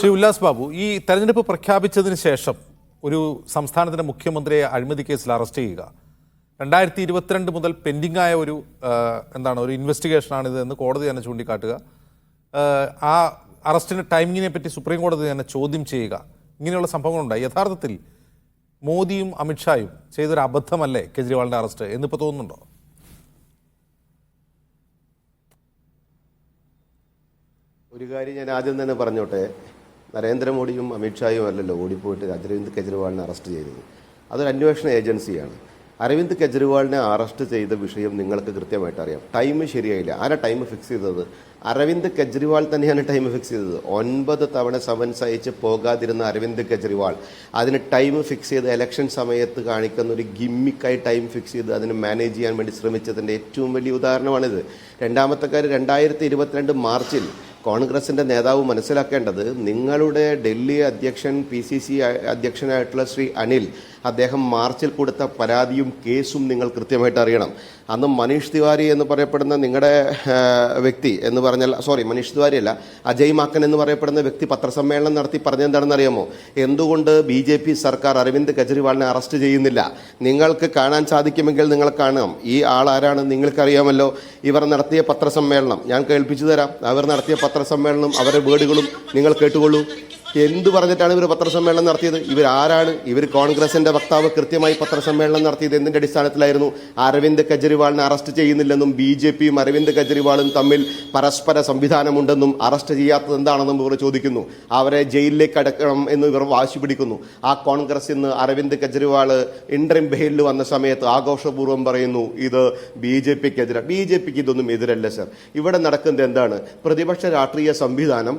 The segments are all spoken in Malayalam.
ശ്രീ ഉല്ലാസ് ബാബു, ഈ തെരഞ്ഞെടുപ്പ് പ്രഖ്യാപിച്ചതിന് ശേഷം ഒരു സംസ്ഥാനത്തിന്റെ മുഖ്യമന്ത്രിയെ അഴിമതി കേസിൽ അറസ്റ്റ് ചെയ്യുക 2022 മുതൽ പെൻഡിംഗ് ആയ ഒരു ഒരു ഇൻവെസ്റ്റിഗേഷനാണിത് എന്ന് കോടതി തന്നെ ചൂണ്ടിക്കാട്ടുക. ആ അറസ്റ്റിന് ടൈമിങ്ങിനെ പറ്റി സുപ്രീം കോടതി തന്നെ ചോദ്യം ചെയ്യുക, ഇങ്ങനെയുള്ള സംഭവങ്ങളുണ്ടായി. യഥാർത്ഥത്തിൽ മോദിയും അമിത്ഷായും ചെയ്തൊരു അബദ്ധമല്ലേ കേജ്രിവാളിന്റെ അറസ്റ്റ് എന്നിപ്പോൾ തോന്നുന്നുണ്ടോ? ഒരു കാര്യം ഞാൻ ആദ്യം തന്നെ പറഞ്ഞോട്ടെ, നരേന്ദ്രമോദിയും അമിത്ഷായും അല്ലല്ലോ ഓടിപ്പോയിട്ട് അരവിന്ദ് കെജ്രിവാളിനെ അറസ്റ്റ് ചെയ്തത്. അതൊരു അന്വേഷണ ഏജൻസിയാണ്. അരവിന്ദ് കെജ്രിവാളിനെ അറസ്റ്റ് ചെയ്ത വിഷയം നിങ്ങൾക്ക് കൃത്യമായിട്ട് അറിയാം. ടൈം ശരിയായില്ല. ആരാ ടൈം ഫിക്സ് ചെയ്തത്? അരവിന്ദ് കെജ്രിവാൾ തന്നെയാണ് ടൈം ഫിക്സ് ചെയ്തത്. 9 തവണ സമൻസ് അയച്ച് പോകാതിരുന്ന അരവിന്ദ് കെജ്രിവാൾ അതിന് ടൈം ഫിക്സ് ചെയ്ത് ഇലക്ഷൻ സമയത്ത് കാണിക്കുന്ന ഒരു ഗിമ്മിക്കായി ടൈം ഫിക്സ് ചെയ്ത് അതിന് മാനേജ് ചെയ്യാൻ വേണ്ടി ശ്രമിച്ചതിൻ്റെ ഏറ്റവും വലിയ ഉദാഹരണമാണിത്. രണ്ടാമത്തെ കാര്യം, 2022 മാർച്ചിൽ കോൺഗ്രസിൻ്റെ നേതാവ് മനസ്സിലാക്കേണ്ടത്, നിങ്ങളുടെ ഡൽഹി അധ്യക്ഷൻ PCC അധ്യക്ഷനായിട്ടുള്ള ശ്രീ അനിൽ, അദ്ദേഹം മാർച്ചിൽ കൊടുത്ത പരാതിയും കേസും നിങ്ങൾ കൃത്യമായിട്ട് അറിയണം. അന്ന് മനീഷ് തിവാരി എന്ന് പറയപ്പെടുന്ന നിങ്ങളുടെ വ്യക്തി എന്ന് പറഞ്ഞാൽ, മനീഷ് തിവാരി അല്ല, അജയ് മാക്കൻ എന്ന് പറയപ്പെടുന്ന വ്യക്തി പത്രസമ്മേളനം നടത്തി പറഞ്ഞെന്താണെന്ന് അറിയാമോ? എന്തുകൊണ്ട് BJP സർക്കാർ അരവിന്ദ് കെജ്രിവാളിനെ അറസ്റ്റ് ചെയ്യുന്നില്ല? നിങ്ങൾക്ക് കാണാൻ സാധിക്കുമെങ്കിൽ നിങ്ങൾ കാണാം. ഈ ആൾ ആരാണ് നിങ്ങൾക്കറിയാമല്ലോ. ഇവർ നടത്തിയ പത്രസമ്മേളനം ഞാൻ കേൾപ്പിച്ചു തരാം. അവർ നടത്തിയ പത്രസമ്മേളനം, അവരുടെ വേർഡുകളും നിങ്ങൾ കേട്ടുകൊള്ളൂ. എന്ത് പറഞ്ഞിട്ടാണ് ഇവർ പത്രസമ്മേളനം നടത്തിയത്? ഇവരാരാണ്? ഇവർ കോൺഗ്രസിന്റെ വക്താവ് കൃത്യമായി പത്രസമ്മേളനം നടത്തിയത് എന്തിന്റെ അടിസ്ഥാനത്തിലായിരുന്നു? അരവിന്ദ് കെജ്രിവാളിനെ അറസ്റ്റ് ചെയ്യുന്നില്ലെന്നും BJPയും അരവിന്ദ് കെജ്രിവാളും തമ്മിൽ പരസ്പര സംവിധാനമുണ്ടെന്നും അറസ്റ്റ് ചെയ്യാത്തത് എന്താണെന്നും ഇവർ ചോദിക്കുന്നു. അവരെ ജയിലിലേക്ക് അടക്കണം എന്ന് ഇവർ വാശി പിടിക്കുന്നു. ആ കോൺഗ്രസ് ഇന്ന് അരവിന്ദ് കെജ്രിവാൾ ഇൻട്രീം ബെയിലിൽ വന്ന സമയത്ത് ആഘോഷപൂർവ്വം പറയുന്നു ഇത് BJPക്കെതിരെ. BJPക്ക് ഇതൊന്നും എതിരല്ല സർ. ഇവിടെ നടക്കുന്നത് എന്താണ്? പ്രതിപക്ഷ രാഷ്ട്രീയ സംവിധാനം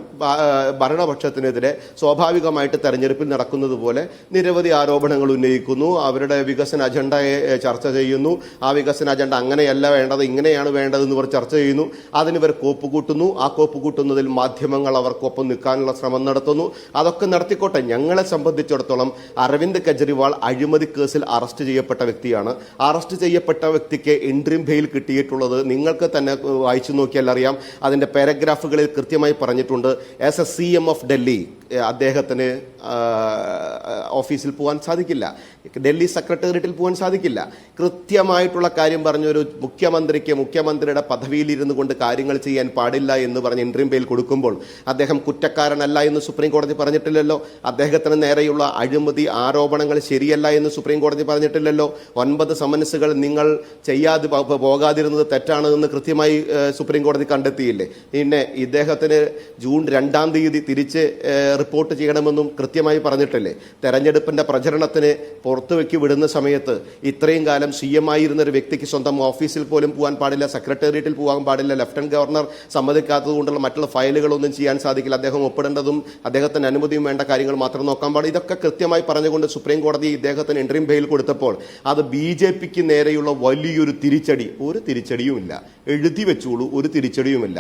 ഭരണപക്ഷത്തിനെതിരെ സ്വാഭാവികമായിട്ട് തെരഞ്ഞെടുപ്പിൽ നടക്കുന്നത് പോലെ നിരവധി ആരോപണങ്ങൾ ഉന്നയിക്കുന്നു. അവരുടെ വികസന അജണ്ടയെ ചർച്ച ചെയ്യുന്നു. ആ വികസന അജണ്ട അങ്ങനെയല്ല വേണ്ടത്, ഇങ്ങനെയാണ് വേണ്ടതെന്ന് ഇവർ ചർച്ച ചെയ്യുന്നു. അതിനിവർ കോപ്പ് കൂട്ടുന്നു. ആ കോപ്പ് കൂട്ടുന്നതിൽ മാധ്യമങ്ങൾ അവർക്കൊപ്പം നിൽക്കാനുള്ള ശ്രമം നടത്തുന്നു. അതൊക്കെ നടത്തിക്കോട്ടെ. ഞങ്ങളെ സംബന്ധിച്ചിടത്തോളം അരവിന്ദ് കെജ്രിവാൾ അഴിമതി കേസിൽ അറസ്റ്റ് ചെയ്യപ്പെട്ട വ്യക്തിയാണ്. അറസ്റ്റ് ചെയ്യപ്പെട്ട വ്യക്തിക്ക് ഇൻട്രീം ബെയിൽ കിട്ടിയിട്ടുള്ളത് നിങ്ങൾക്ക് തന്നെ വായിച്ചു നോക്കിയാൽ അറിയാം. അതിൻ്റെ പാരഗ്രാഫുകളിൽ കൃത്യമായി പറഞ്ഞിട്ടുണ്ട്. As A CM of Delhi അദ്ദേഹത്തിന് ഓഫീസിൽ പോകാൻ സാധിക്കില്ല, ഡൽഹി സെക്രട്ടേറിയറ്റിൽ പോകാൻ സാധിക്കില്ല. കൃത്യമായിട്ടുള്ള കാര്യം പറഞ്ഞൊരു മുഖ്യമന്ത്രിക്ക് മുഖ്യമന്ത്രിയുടെ പദവിയിൽ ഇരുന്നു കൊണ്ട് കാര്യങ്ങൾ ചെയ്യാൻ പാടില്ല എന്ന് പറഞ്ഞ് ഇൻട്രീം ബെയിൽ കൊടുക്കുമ്പോൾ അദ്ദേഹം കുറ്റക്കാരനല്ല എന്ന് സുപ്രീം കോടതി പറഞ്ഞിട്ടില്ലല്ലോ. അദ്ദേഹത്തിന് നേരെയുള്ള അഴിമതി ആരോപണങ്ങൾ ശരിയല്ല എന്ന് സുപ്രീം കോടതി പറഞ്ഞിട്ടില്ലല്ലോ. 9 സമൻസുകൾ നിങ്ങൾ ചെയ്യാതെ പോകാതിരുന്നത് തെറ്റാണെന്ന് കൃത്യമായി സുപ്രീം കോടതി കണ്ടെത്തിയില്ലേ? പിന്നെ ഇദ്ദേഹത്തിന് ജൂൺ 2-ാം തീയതി തിരിച്ച് റിപ്പോർട്ട് ചെയ്യണമെന്നും കൃത്യമായി പറഞ്ഞിട്ടില്ലേ? തെരഞ്ഞെടുപ്പിന്റെ പ്രചരണത്തിന് പുറത്തുവെക്കി വിടുന്ന സമയത്ത് ഇത്രയും കാലം CM ആയിരുന്ന ഒരു വ്യക്തിക്ക് സ്വന്തം ഓഫീസിൽ പോലും പോകാൻ പാടില്ല, സെക്രട്ടേറിയറ്റിൽ പോകാൻ പാടില്ല, ലഫ്റ്റനന്റ് ഗവർണർ സമ്മതിക്കാത്തത് കൊണ്ടുള്ള മറ്റുള്ള ഫയലുകളൊന്നും ചെയ്യാൻ സാധിക്കില്ല, അദ്ദേഹം ഒപ്പിടേണ്ടതും അദ്ദേഹത്തിന് അനുമതിയും വേണ്ട കാര്യങ്ങൾ മാത്രം നോക്കാൻ പാടില്ല. ഇതൊക്കെ കൃത്യമായി പറഞ്ഞുകൊണ്ട് സുപ്രീം കോടതി ഇദ്ദേഹത്തിന് ഇൻട്രീം ബെയിൽ കൊടുത്തപ്പോൾ അത് BJPക്ക് നേരെയുള്ള വലിയൊരു തിരിച്ചടി. ഒരു തിരിച്ചടിയുമില്ല. എഴുതി വെച്ചോളൂ, ഒരു തിരിച്ചടിയുമില്ല.